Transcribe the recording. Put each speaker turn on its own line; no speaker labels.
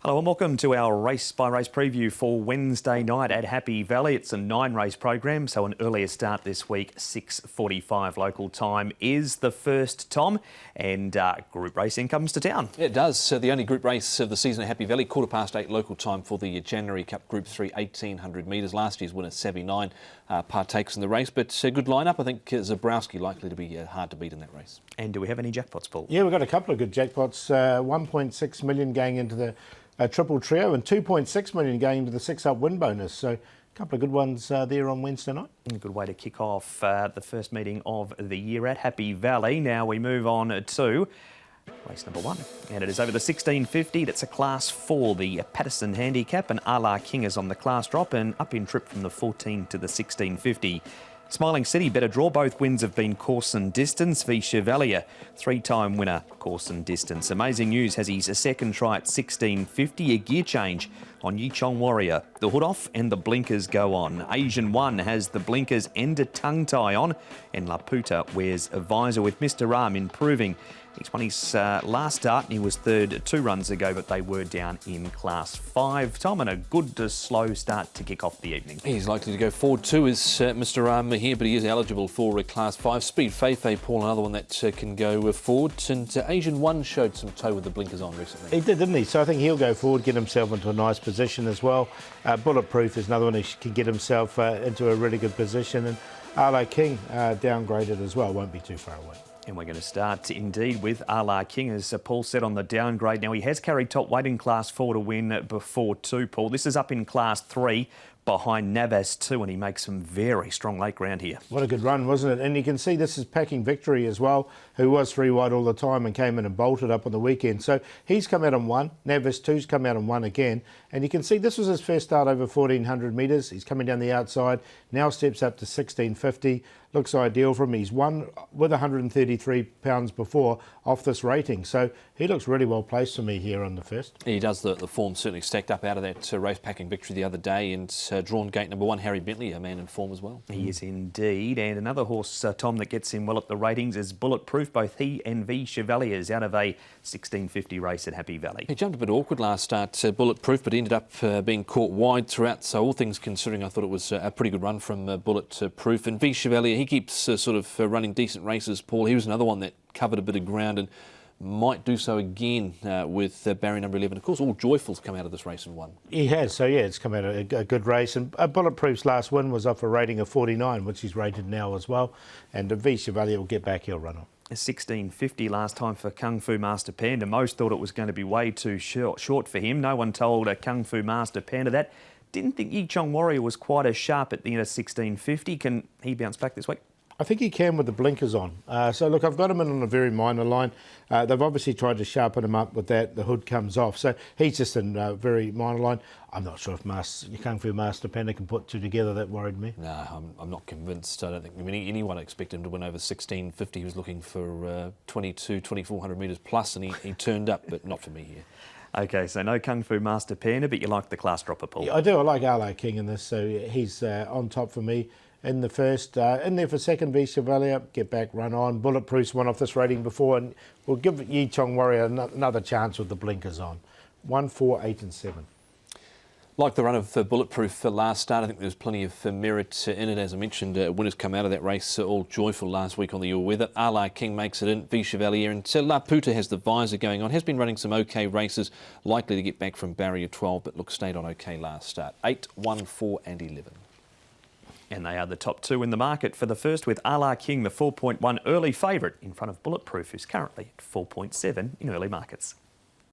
Hello and welcome to our race-by-race preview for Wednesday night at Happy Valley. It's a 9-race program, so an earlier start this week, 6:45 local time is the first, Tom, and group racing comes to town.
It does. The only group race of the season at Happy Valley, 8:15 local time for the January Cup Group 3 1800 metres. Last year's winner, Savvy 9, partakes in the race, but a good lineup. I think Zabrowski likely to be hard to beat in that race.
And do we have any jackpots, Paul?
Yeah, we've got a couple of good jackpots. 1.6 million going into the triple trio and 2.6 million going into the 6-up win bonus. So a couple of good ones there on Wednesday night.
A good way to kick off the first meeting of the year at Happy Valley. Now we move on to race number 1, and it is over the 1650. That's a Class 4, the Paterson Handicap, and Alla King is on the class drop and up in trip from the 14 to the 1650. Smiling City, better draw. Both wins have been course and distance. V Chevalier, 3-time winner, course and distance. Amazing News has his second try at 1650. A gear change on Yichong Warrior. The hood off and the blinkers go on. Asian One has the blinkers and a tongue tie on, and Laputa wears a visor, with Mr. Ram improving. He's won his last start and he was third 2 runs ago, but they were down in Class 5. Tom, and a good slow start to kick off the evening.
He's likely to go forward too, is Mr. Ram here, but he is eligible for Class 5. Speed Feifei, Paul, another one that can go forward. And Asian One showed some toe with the blinkers on recently.
He did, didn't he? So I think he'll go forward, get himself into a nice position as well. Bulletproof is another one who can get himself into a really good position. And Alla King downgraded as well, won't be too far away.
And we're going to start indeed with Alla King, as Paul said, on the downgrade. Now, he has carried top weight in Class 4 to win before too, Paul. This is up in Class 3 behind Navas 2, and he makes some very strong late ground here.
What a good run, wasn't it? And you can see this is Packing Victory as well, who was 3 wide all the time and came in and bolted up on the weekend. So he's come out and won. Navas 2's come out and won again. And you can see this was his first start over 1400 metres. He's coming down the outside, now steps up to 1650. Looks ideal for him. He's won with 133 pounds before off this rating. So he looks really well placed for me here on the first.
He does. The form certainly stacked up out of that race Packing Victory the other day, and drawn gate number 1, Harry Bentley, a man in form as well.
He is indeed. And another horse, Tom, that gets in well at the ratings is Bulletproof. Both he and V Chevaliers out of a 1650 race at Happy Valley.
He jumped a bit awkward last start, Bulletproof, but ended up being caught wide throughout. So all things considering, I thought it was a pretty good run from Bulletproof. And V Chevalier, he keeps sort of running decent races, Paul. He was another one that covered a bit of ground and might do so again with barrier number 11. Of course, all Joyful's come out of this race and won.
He has, so yeah, it's come out a good race. And Bulletproof's last win was off a rating of 49, which he's rated now as well. And V Chevalier will get back, he'll run on.
1650 last time for Kung Fu Master Panda. Most thought it was going to be way too short for him. No one told Kung Fu Master Panda that. Didn't think Yichong Warrior was quite as sharp at the end of 1650. Can he bounce back this week?
I think he can with the blinkers on. So, look, I've got him in on a very minor line. They've obviously tried to sharpen him up with that. The hood comes off. So he's just in a very minor line. I'm not sure if Kung Fu Master Panda can put 2 together. That worried me.
No, I'm not convinced. I don't think anyone expected him to win over 1650. He was looking for 2,400 metres plus, and he turned up, but not for me here.
OK, so no Kung Fu Master Panda, but you like the class dropper, Paul?
Yeah, I do. I like Alla King in this, so he's on top for me. In the first, in there for second, V Chevalier, get back, run on. Bulletproof's won off this rating before, and we'll give Yichong Warrior another chance with the blinkers on. 1, 4, 8 and 7.
Like the run of Bulletproof for last start, I think there's plenty of merit in it. As I mentioned, winners come out of that race all Joyful last week on the All Weather. Alla King makes it in, V Chevalier, and Laputa has the visor going on. Has been running some OK races, likely to get back from barrier 12, but stayed on OK last start. 8, 1, 4 and 11.
And they are the top 2 in the market for the first, with Alla King, the 4.1 early favourite, in front of Bulletproof, who's currently at 4.7 in early markets.